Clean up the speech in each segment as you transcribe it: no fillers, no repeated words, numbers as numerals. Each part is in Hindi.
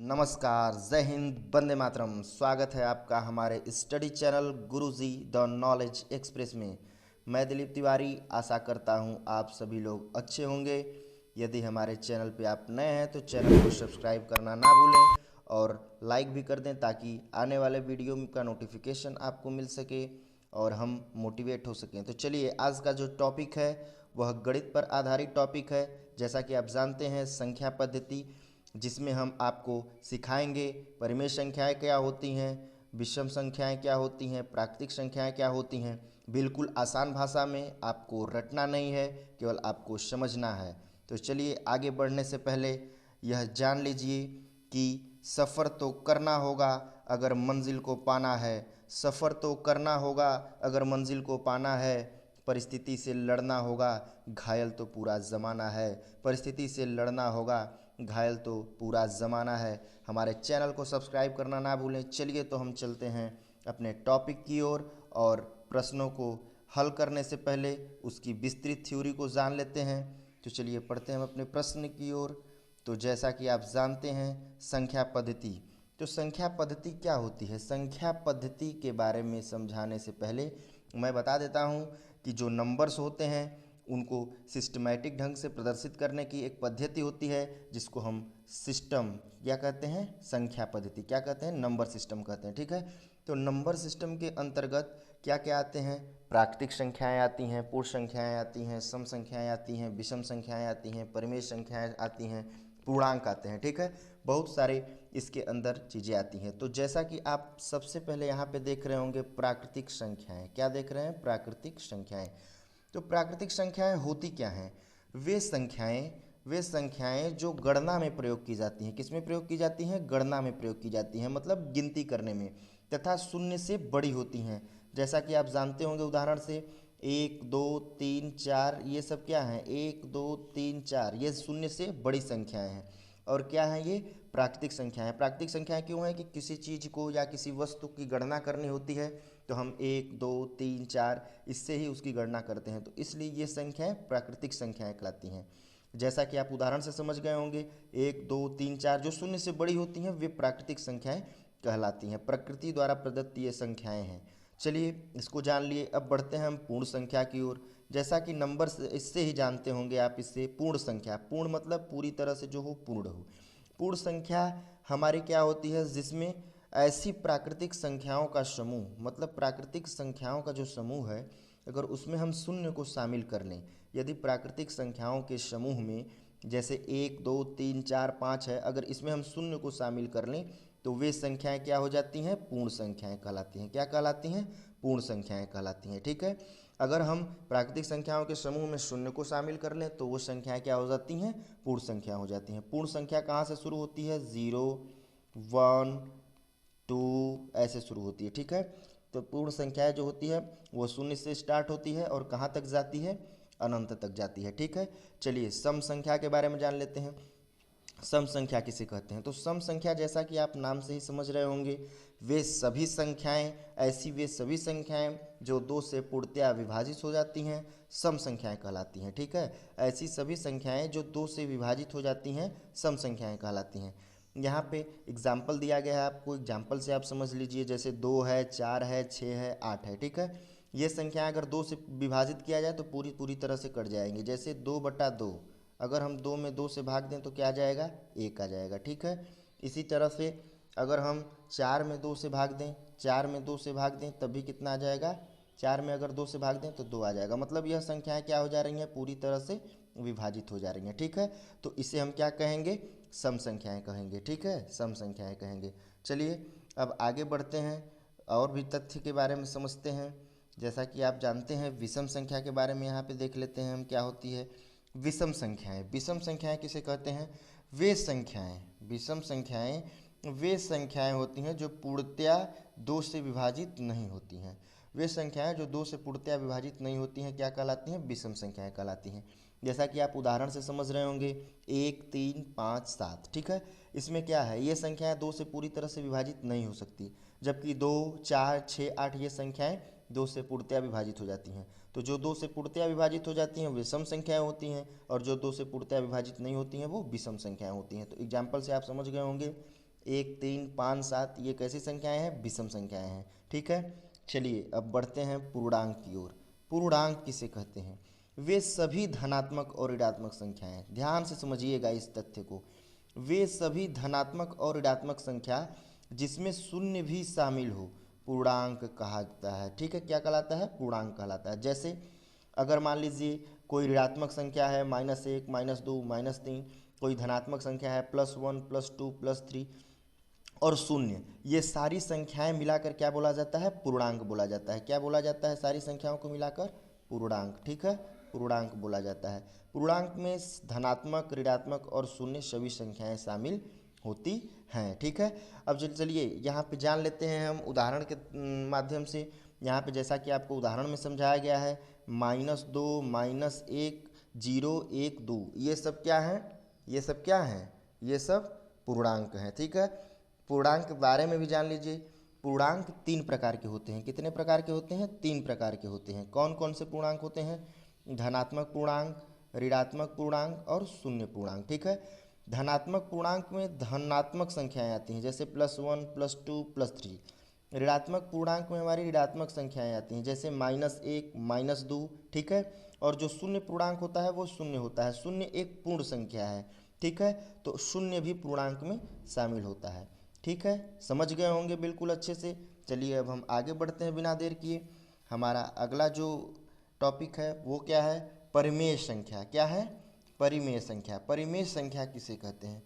नमस्कार, जय हिंद, वंदे मातरम। स्वागत है आपका हमारे study channel Guruji the knowledge express में। मैं दिलीप तिवारी आशा करता हूं आप सभी लोग अच्छे होंगे। यदि हमारे चैनल पे आप नए हैं तो चैनल को सब्सक्राइब करना ना भूलें और लाइक भी कर दें ताकि आने वाले वीडियो का नोटिफिकेशन आपको मिल सके और हम मोटिवेट हो सकें। तो चलिए, आज का जो टॉपिक है वह गणित पर आधारित टॉपिक है। जैसा कि आप जानते हैं, संख्या पद्धति, जिसमें हम आपको सिखाएंगे परिमेय संख्याएं क्या होती हैं, विषम संख्याएं क्या होती हैं, प्राकृतिक संख्याएं क्या होती हैं। बिल्कुल आसान भाषा में, आपको रटना नहीं है, केवल आपको समझना है। तो चलिए, आगे बढ़ने से पहले यह जान लीजिए कि सफ़र तो करना होगा अगर मंजिल को पाना है। सफ़र तो करना होगा अगर मंजिल को पाना है। परिस्थिति से लड़ना होगा, घायल तो पूरा ज़माना है। परिस्थिति से लड़ना होगा, घायल तो पूरा ज़माना है। हमारे चैनल को सब्सक्राइब करना ना भूलें। चलिए, तो हम चलते हैं अपने टॉपिक की ओर और प्रश्नों को हल करने से पहले उसकी विस्तृत थ्योरी को जान लेते हैं। तो चलिए, पढ़ते हैं हम अपने प्रश्न की ओर। तो जैसा कि आप जानते हैं, संख्या पद्धति। तो संख्या पद्धति क्या होती है? संख्या पद्धति के बारे में समझाने से पहले मैं बता देता हूं कि जो नंबर्स होते हैं उनको सिस्टमैटिक ढंग से प्रदर्शित करने की एक पद्धति होती है, जिसको हम सिस्टम क्या कहते हैं? संख्या पद्धति क्या कहते हैं? नंबर सिस्टम कहते हैं। ठीक है। तो नंबर सिस्टम के अंतर्गत क्या क्या आते हैं? प्राकृतिक संख्याएं आती हैं, पूर्ण संख्याएं आती हैं, सम संख्याएं आती हैं, विषम संख्याएं आती हैं, परिमेय संख्याएं आती हैं, पूर्णांक आते हैं। ठीक है। बहुत सारे इसके अंदर चीज़ें आती हैं। तो जैसा कि आप सबसे पहले यहाँ पे देख रहे होंगे, प्राकृतिक संख्याएं। क्या देख रहे हैं? प्राकृतिक संख्याएं। तो प्राकृतिक संख्याएं होती क्या हैं? वे संख्याएं जो गणना में प्रयोग की जाती हैं। किस में प्रयोग की जाती हैं? गणना में प्रयोग की जाती हैं, मतलब गिनती करने में, तथा शून्य से बड़ी होती हैं। जैसा कि आप जानते होंगे, उदाहरण से 1 2 3 4, ये सब क्या हैं? 1 2 3 4, ये शून्य से बड़ी संख्याएं हैं। और क्या है? ये प्राकृतिक संख्या है। प्राकृतिक संख्याएं क्यों है? कि किसी चीज़ को या किसी वस्तु की गणना करनी होती है तो हम 1 2 3 4 इससे ही उसकी गणना करते हैं। तो इसलिए ये संख्याएं प्राकृतिक संख्याएं कहलाती हैं। जैसा कि आप उदाहरण से समझ गए होंगे, 1 2 3 4 जो शून्य से बड़ी होती हैं वे प्राकृतिक संख्याएं कहलाती हैं। प्रकृति द्वारा प्रदत्त ये संख्याएं हैं। चलिए, इसको जान लिए। अब बढ़ते हैं हम पूर्ण संख्या की ओर। जैसा कि नंबर से इससे ही जानते होंगे आप, इससे पूर्ण संख्या, पूर्ण मतलब पूरी तरह से जो हो, पूर्ण हो। पूर्ण संख्या हमारी क्या होती है? जिसमें ऐसी प्राकृतिक संख्याओं का समूह, मतलब प्राकृतिक संख्याओं का जो समूह है, अगर उसमें हम शून्य को शामिल कर लें, यदि प्राकृतिक संख्याओं के समूह में जैसे 1 2 3 4 5 है, अगर इसमें हम शून्य को शामिल कर लें तो वे संख्याएं क्या हो जाती हैं? पूर्ण संख्याएं कहलाती हैं। क्या कहलाती हैं? पूर्ण संख्याएं कहलाती हैं। ठीक है। अगर हम प्राकृतिक संख्याओं के समूह में शून्य को शामिल कर लें तो वो संख्याएं क्या हो जाती हैं? पूर्ण संख्या हो जाती हैं। पूर्ण संख्या कहाँ से शुरू होती है? 0 1 2 ऐसे शुरू होती है। ठीक है। तो पूर्ण संख्याएं जो होती है वो शून्य से स्टार्ट होती है और कहाँ तक जाती है? अनंत तक जाती है। ठीक है। चलिए, सम संख्या के बारे में जान लेते हैं। सम संख्या किसे कहते हैं? तो सम संख्या, जैसा कि आप नाम से ही समझ रहे होंगे, वे सभी संख्याएं जो 2 से पूर्णतया विभाजित हो जाती हैं सम संख्याएं कहलाती हैं। ठीक है। ऐसी सभी संख्याएं जो 2 से विभाजित हो जाती हैं सम संख्याएं कहलाती हैं। यहाँ पे एग्जाम्पल दिया गया है, आपको एग्जाम्पल से आप समझ लीजिए। जैसे 2 है, 4 है, 6 है, 8 है। ठीक है। ये संख्या अगर 2 से विभाजित किया जाए तो पूरी पूरी तरह से कट जाएंगे। जैसे 2/2, अगर हम 2 में 2 से भाग दें तो क्या आ जाएगा? 1 आ जाएगा। ठीक है। इसी तरह से अगर हम 4 में 2 से भाग दें, 4 में 2 से भाग दें तब भी कितना आ जाएगा? 4 में अगर 2 से भाग दें तो 2 आ जाएगा। मतलब यह संख्याएं क्या हो जा रही हैं? पूरी तरह से विभाजित हो जा रही हैं। ठीक है। तो इसे हम क्या कहेंगे? सम संख्याएं कहेंगे। ठीक है। सम संख्याएं कहेंगे। चलिए, अब आगे बढ़ते हैं और भी तथ्य के बारे में समझते हैं। जैसा कि आप जानते हैं, विषम संख्या के बारे में यहाँ पे देख लेते हैं हम, क्या होती है विषम संख्याएं। विषम संख्याएं किसे कहते हैं? विषम संख्याएं वे संख्याएं होती हैं जो पूर्णतया 2 से विभाजित नहीं होती हैं। वे संख्याएं जो 2 से पूर्णतया विभाजित नहीं होती हैं क्या कहलाती हैं? विषम संख्याएं कहलाती हैं। जैसा कि आप उदाहरण से समझ रहे होंगे, 1 3 5 7। ठीक है। इसमें क्या है? ये संख्याएं 2 से पूरी तरह से विभाजित नहीं हो सकती, जबकि 2 4 6 8 ये संख्याएं 2 से पूर्णतया विभाजित हो जाती हैं। तो जो 2 से पूर्णतया विभाजित हो जाती हैं वे सम संख्याएं होती हैं, और जो 2 से पूर्णतया विभाजित नहीं होती हैं वो विषम संख्याएं होती हैं। तो एग्जाम्पल से आप समझ गए होंगे 1 3 5 7 ये कैसी संख्याएं हैं? विषम संख्याएं हैं। ठीक है, चलिए अब बढ़ते हैं पूर्णांक की ओर। पूर्णांक किसे कहते हैं? वे सभी धनात्मक और ऋणात्मक संख्याएं हैं। ध्यान से समझिएगा इस तथ्य को। वे सभी धनात्मक और ऋणात्मक संख्या जिसमें शून्य भी शामिल हो पूर्णांक कहा जाता है। ठीक है, क्या कहलाता है? पूर्णांक कहलाता है। जैसे अगर मान लीजिए कोई ऋणात्मक संख्या है -1 -2 -3, कोई धनात्मक संख्या है +1 +2 +3 और शून्य, ये सारी संख्याएं मिलाकर क्या बोला जाता है? पूर्णांक बोला जाता है। क्या बोला जाता है? सारी संख्याओं को मिलाकर पूर्णांक। ठीक है, पूर्णांक बोला जाता है। पूर्णांक में धनात्मक, ऋणात्मक और शून्य सभी संख्याएं शामिल होती हैं। ठीक है, अब चलिए यहाँ पे जान लेते हैं हम उदाहरण के माध्यम से। यहाँ पे जैसा कि आपको उदाहरण में समझाया गया है, -2 -1 0 1 2, ये सब क्या है? ये सब क्या है? ये सब पूर्णांक हैं। ठीक है, पूर्णांक के बारे में भी जान लीजिए। पूर्णांक 3 प्रकार के होते हैं। कितने प्रकार के होते हैं? 3 प्रकार के होते हैं। कौन कौन से पूर्णांक होते हैं? धनात्मक पूर्णांक, ऋणात्मक पूर्णांक और शून्य पूर्णांक। ठीक है, धनात्मक पूर्णांक में धनात्मक संख्याएं आती हैं, जैसे +1 +2 +3। ऋणात्मक पूर्णांक में हमारी ऋणात्मक संख्याएं आती हैं, जैसे -1 -2। ठीक है, और जो शून्य पूर्णांक होता है वो शून्य होता है। शून्य एक पूर्ण संख्या है। ठीक है, तो शून्य भी पूर्णांक में शामिल होता है। ठीक है, समझ गए होंगे बिल्कुल अच्छे से। चलिए अब हम आगे बढ़ते हैं बिना देर किए। हमारा अगला जो टॉपिक है वो क्या है? परिमेय संख्या। क्या है? परिमेय संख्या। परिमेय संख्या किसे कहते हैं?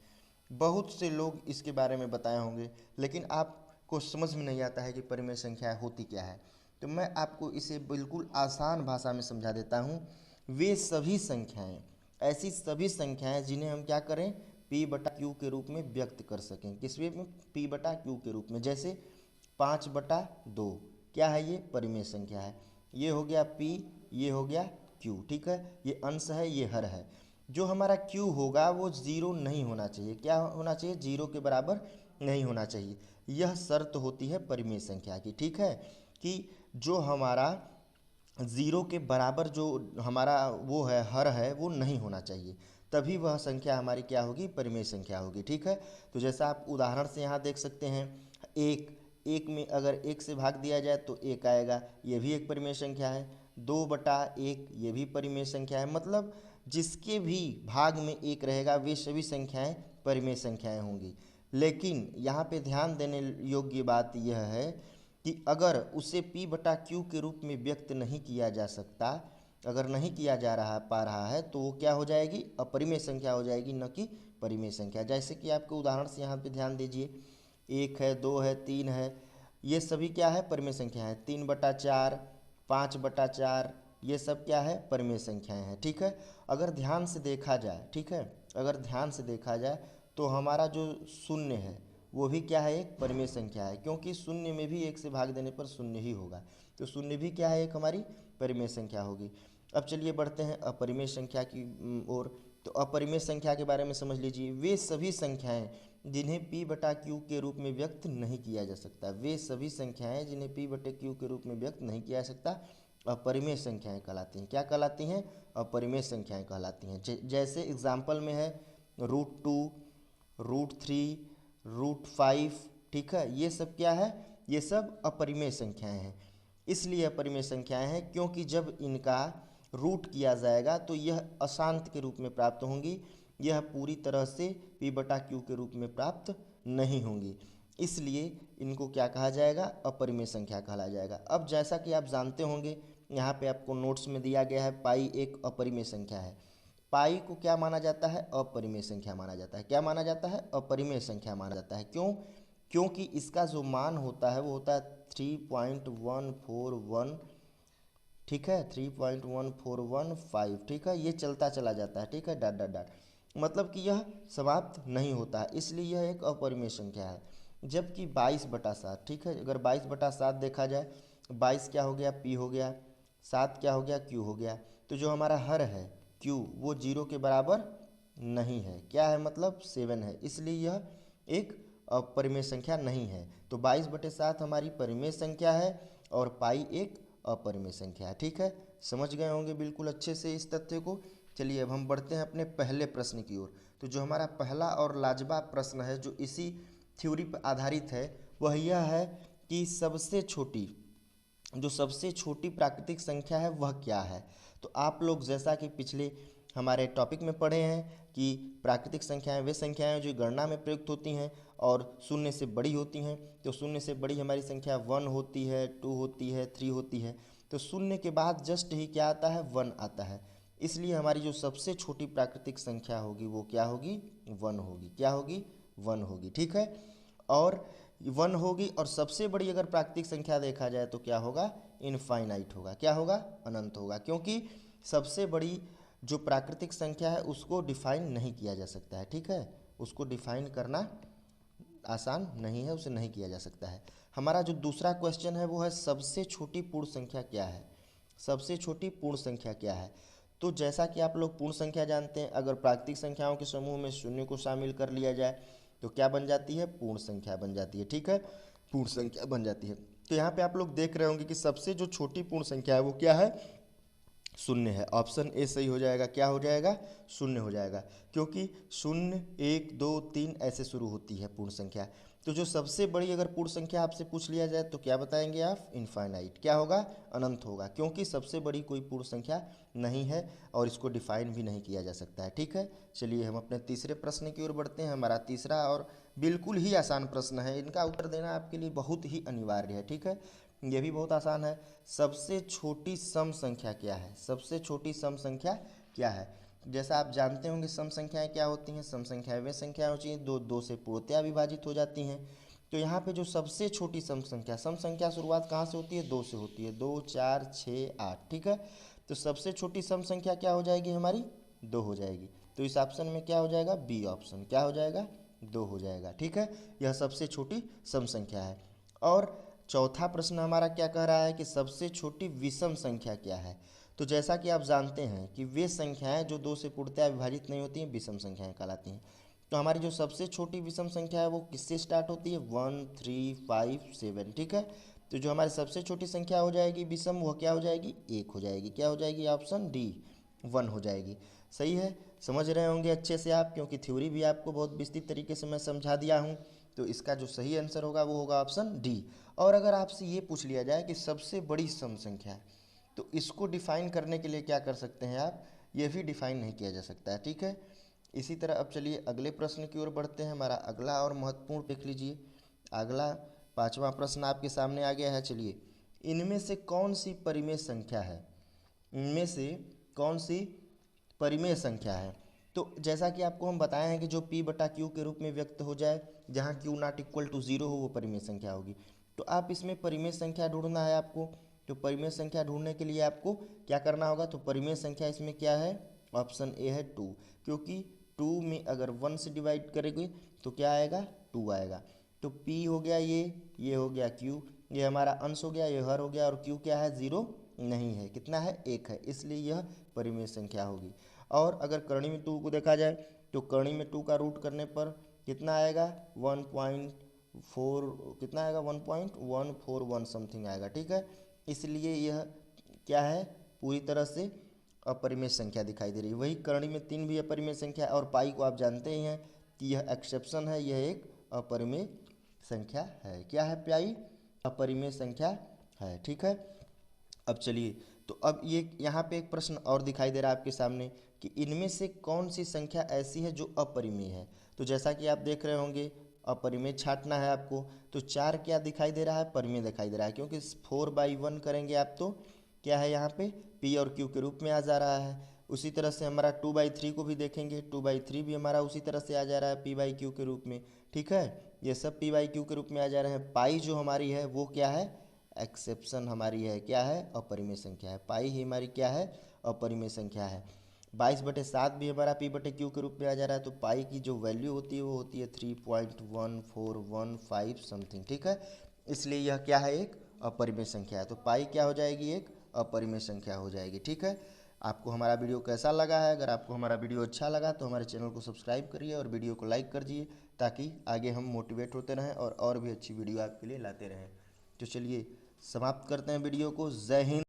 बहुत से लोग इसके बारे में बताए होंगे, लेकिन आपको समझ में नहीं आता है कि परिमेय संख्या होती क्या है। तो मैं आपको इसे बिल्कुल आसान भाषा में समझा देता हूँ। वे सभी संख्याएं, ऐसी सभी संख्याएं जिन्हें हम क्या करें? P/Q के रूप में व्यक्त कर सकें। किस रूप में? P/Q के रूप में। जैसे 5/2, क्या है? ये परिमेय संख्या है। ये हो गया P, ये हो गया Q। ठीक है, ये अंश है, ये हर है। जो हमारा Q होगा वो 0 नहीं होना चाहिए। क्या होना चाहिए? 0 के बराबर नहीं होना चाहिए। यह शर्त होती है परिमेय संख्या की। ठीक है, कि जो हमारा 0 के बराबर जो हमारा वो है, हर है, वो नहीं होना चाहिए, तभी वह संख्या हमारी क्या होगी? परिमेय संख्या होगी। ठीक है, तो जैसा आप उदाहरण से यहाँ देख सकते हैं, एक में अगर 1 से भाग दिया जाए तो 1 आएगा, ये भी एक परिमेय संख्या है। 2/1, ये भी परिमेय संख्या है। मतलब जिसके भी भाग में 1 रहेगा वे सभी संख्याएं परिमेय संख्याएं होंगी। लेकिन यहाँ पे ध्यान देने योग्य बात यह है कि अगर उसे P/Q के रूप में व्यक्त नहीं किया जा सकता, अगर नहीं किया जा रहा पा रहा है, तो वो क्या हो जाएगी? अपरिमेय संख्या हो जाएगी, न कि परिमेय संख्या। जैसे कि आपको उदाहरण से यहाँ पे ध्यान दीजिए, 1 है, 2 है, 3 है, ये सभी क्या है? परिमेय संख्या है। 3/4, 5/4, ये सब क्या है? परिमेय संख्याएं हैं। ठीक है, अगर ध्यान से देखा जाए, ठीक है, अगर ध्यान से देखा जाए तो हमारा जो शून्य है वो भी क्या है? एक परिमेय संख्या है, क्योंकि शून्य में भी 1 से भाग देने पर शून्य ही होगा। तो शून्य भी क्या है? एक हमारी परिमेय संख्या होगी। अब चलिए बढ़ते हैं अपरिमेय संख्या की ओर। तो अपरिमेय संख्या के बारे में समझ लीजिए। वे सभी संख्याएं जिन्हें P/Q के रूप में व्यक्त नहीं किया जा सकता, वे सभी संख्याएं जिन्हें P/Q के रूप में व्यक्त नहीं किया जा सकता अपरिमेय संख्याएं कहलाती हैं। क्या कहलाती हैं? अपरिमेय संख्याएं कहलाती हैं। जैसे एग्जाम्पल में है √2, √3, √5। ठीक है, ये सब क्या है? ये सब अपरिमेय संख्याएं हैं। इसलिए अपरिमेय संख्याएं हैं क्योंकि जब इनका रूट किया जाएगा तो यह अशांत के रूप में प्राप्त होंगी, यह पूरी तरह से P/Q के रूप में प्राप्त नहीं होंगी। इसलिए इनको क्या कहा जाएगा? अपरिमेय संख्या कहा जाएगा। अब जैसा कि आप जानते होंगे, यहाँ पे आपको नोट्स में दिया गया है, पाई एक अपरिमेय संख्या है। पाई को क्या माना जाता है? अपरिमेय संख्या माना जाता है। क्या माना जाता है? अपरिमेय संख्या माना जाता है। क्यों? क्योंकि इसका जो मान होता है वो होता है 3.141। ठीक है, 3.1415। ठीक है, ये चलता चला जाता है। ठीक है, डॉट डॉट डॉट, मतलब कि यह समाप्त नहीं होता है, इसलिए यह एक अपरिमेय संख्या है। जबकि 22/7, ठीक है, अगर 22/7 देखा जाए, 22 क्या हो गया? P हो गया, 7 क्या हो गया? Q हो गया। तो जो हमारा हर है Q, वो 0 के बराबर नहीं है। क्या है? मतलब 7 है, इसलिए यह एक अपरिमेय संख्या नहीं है। तो 22/7 हमारी परिमेय संख्या है और पाई एक अपरिमेय संख्या है। ठीक है, समझ गए होंगे बिल्कुल अच्छे से इस तथ्य को। चलिए अब हम बढ़ते हैं अपने पहले प्रश्न की ओर। तो जो हमारा पहला और लाजवाब प्रश्न है, जो इसी थ्योरी पर आधारित है वह यह है कि सबसे छोटी प्राकृतिक संख्या है वह क्या है। तो आप लोग जैसा कि पिछले हमारे टॉपिक में पढ़े हैं कि प्राकृतिक संख्याएं वे संख्याएं जो गणना में प्रयुक्त होती हैं और शून्य से बड़ी होती हैं। तो शून्य से बड़ी हमारी संख्या 1 होती है, 2 होती है, 3 होती है। तो शून्य के बाद जस्ट ही क्या आता है, 1 आता है। इसलिए हमारी जो सबसे छोटी प्राकृतिक संख्या होगी वो क्या होगी, 1 होगी। क्या होगी, 1 होगी। ठीक है, और 1 होगी। और सबसे बड़ी अगर प्राकृतिक संख्या देखा जाए तो क्या होगा, इनफाइनाइट होगा। क्या होगा, अनंत होगा, क्योंकि सबसे बड़ी जो प्राकृतिक संख्या है उसको डिफाइन नहीं किया जा सकता है। ठीक है, उसको डिफाइन करना आसान नहीं है, उसे नहीं किया जा सकता है। हमारा जो दूसरा क्वेश्चन है वो है सबसे छोटी पूर्ण संख्या क्या है। सबसे छोटी पूर्ण संख्या क्या है। तो जैसा कि आप लोग पूर्ण संख्या जानते हैं, अगर प्राकृतिक संख्याओं के समूह में शून्य को शामिल कर लिया जाए तो क्या बन जाती है, पूर्ण संख्या बन जाती है। ठीक है, पूर्ण संख्या बन जाती है। तो यहाँ पे आप लोग देख रहे होंगे कि सबसे जो छोटी पूर्ण संख्या है वो क्या है, शून्य है। ऑप्शन ए सही हो जाएगा। क्या हो जाएगा, शून्य हो जाएगा, क्योंकि 0, 1, 2, 3 ऐसे शुरू होती है पूर्ण संख्या। तो जो सबसे बड़ी अगर पूर्ण संख्या आपसे पूछ लिया जाए तो क्या बताएंगे आप, इनफाइनाइट। क्या होगा, अनंत होगा, क्योंकि सबसे बड़ी कोई पूर्ण संख्या नहीं है और इसको डिफाइन भी नहीं किया जा सकता है। ठीक है, चलिए हम अपने तीसरे प्रश्न की ओर बढ़ते हैं। हमारा तीसरा और बिल्कुल ही आसान प्रश्न है, इनका उत्तर देना आपके लिए बहुत ही अनिवार्य है। ठीक है, ये भी बहुत आसान है। सबसे छोटी सम संख्या क्या है। सबसे छोटी सम संख्या क्या है। जैसा आप जानते होंगे सम संख्याएं क्या होती हैं। सम संख्याएं वे संख्याएं होती हैं दो से पूर्णतया विभाजित हो जाती हैं। तो यहाँ पे जो सबसे छोटी सम संख्या शुरुआत कहाँ से होती है, 2 से होती है। 2, 4, 6, 8। ठीक है, तो सबसे छोटी सम संख्या क्या हो जाएगी हमारी, 2 हो जाएगी। तो इस ऑप्शन में क्या हो जाएगा, बी ऑप्शन। क्या हो जाएगा, 2 हो जाएगा। ठीक है, यह सबसे छोटी सम संख्या है। और चौथा प्रश्न हमारा क्या कह रहा है कि सबसे छोटी विषम संख्या क्या है। तो जैसा कि आप जानते हैं कि वे संख्याएं जो 2 से पूर्णतया विभाजित नहीं होती हैं विषम संख्याएं कहलाती हैं। तो हमारी जो सबसे छोटी विषम संख्या है वो किससे स्टार्ट होती है, 1, 3, 5, 7। ठीक है, तो जो हमारी सबसे छोटी संख्या हो जाएगी विषम वह क्या हो जाएगी, 1 हो जाएगी। क्या हो जाएगी, ऑप्शन डी 1 हो जाएगी। सही है, समझ रहे होंगे अच्छे से आप, क्योंकि थ्योरी भी आपको बहुत विस्तृत तरीके से मैं समझा दिया हूँ। तो इसका जो सही आंसर होगा वो होगा ऑप्शन डी। और अगर आपसे ये पूछ लिया जाए कि सबसे बड़ी सम संख्या है तो इसको डिफाइन करने के लिए क्या कर सकते हैं आप, ये भी डिफाइन नहीं किया जा सकता है। ठीक है, इसी तरह अब चलिए अगले प्रश्न की ओर बढ़ते हैं। हमारा अगला और महत्वपूर्ण देख लीजिए। अगला 5वां प्रश्न आपके सामने आ गया है। चलिए, इनमें से कौन सी परिमेय संख्या है, इनमें से कौन सी परिमेय संख्या है। तो जैसा कि आपको हम बताए हैं कि जो p/q के रूप में व्यक्त हो जाए, जहाँ q नॉट इक्वल टू 0 हो वो परिमेय संख्या होगी। तो आप इसमें परिमेय संख्या ढूंढना है आपको। तो परिमेय संख्या ढूंढने के लिए आपको क्या करना होगा, तो परिमेय संख्या इसमें क्या है, ऑप्शन ए है 2, क्योंकि 2 में अगर 1 से डिवाइड करेंगे तो क्या आएगा, 2 आएगा। तो p हो गया ये हो गया q, ये हमारा अंश हो गया, ये हर हो गया, और q क्या है, 0 नहीं है, कितना है, 1 है, इसलिए यह परिमेय संख्या होगी। और अगर करणी में 2 को देखा जाए तो करणी में 2 का रूट करने पर कितना आएगा, 1.4, कितना आएगा, 1.141 समथिंग आएगा। ठीक है, इसलिए यह क्या है, पूरी तरह से अपरिमेय संख्या दिखाई दे रही है। वही करणी में 3 भी अपरिमेय संख्या है, और पाई को आप जानते ही हैं कि यह एक्सेप्शन है, यह एक अपरिमेय संख्या है। क्या है, पाई अपरिमेय संख्या है। ठीक है, अब चलिए, तो अब ये यहाँ पे एक प्रश्न और दिखाई दे रहा है आपके सामने कि इनमें से कौन सी संख्या ऐसी है जो अपरिमेय है। तो जैसा कि आप देख रहे होंगे अपरिमेय छांटना है आपको। तो 4 क्या दिखाई दे रहा है, परिमेय दिखाई दे रहा है, क्योंकि 4/1 करेंगे आप तो क्या है यहाँ पे p और q के रूप में आ जा रहा है। उसी तरह से हमारा 2/3 को भी देखेंगे, 2/3 भी हमारा उसी तरह से आ जा रहा है p/q के रूप में। ठीक है, ये सब p/q के रूप में आ जा रहे हैं। पाई जो हमारी है वो क्या है, एक्सेप्शन हमारी है, क्या है, अपरिमेय संख्या है। पाई ही हमारी क्या है, अपरिमेय संख्या है। 22/7 भी हमारा p/q के रूप में आ जा रहा है। तो पाई की जो वैल्यू होती है वो होती है 3.1415 समथिंग। ठीक है, इसलिए यह क्या है, एक अपरिमेय संख्या है। तो पाई क्या हो जाएगी, एक अपरिमेय संख्या हो जाएगी। ठीक है, आपको हमारा वीडियो कैसा लगा है, अगर आपको हमारा वीडियो अच्छा लगा तो हमारे चैनल को सब्सक्राइब करिए और वीडियो को लाइक कर दीजिए, ताकि आगे हम मोटिवेट होते रहें और भी अच्छी वीडियो आपके लिए लाते रहें। तो चलिए समाप्त करते हैं वीडियो को। जय हिंद।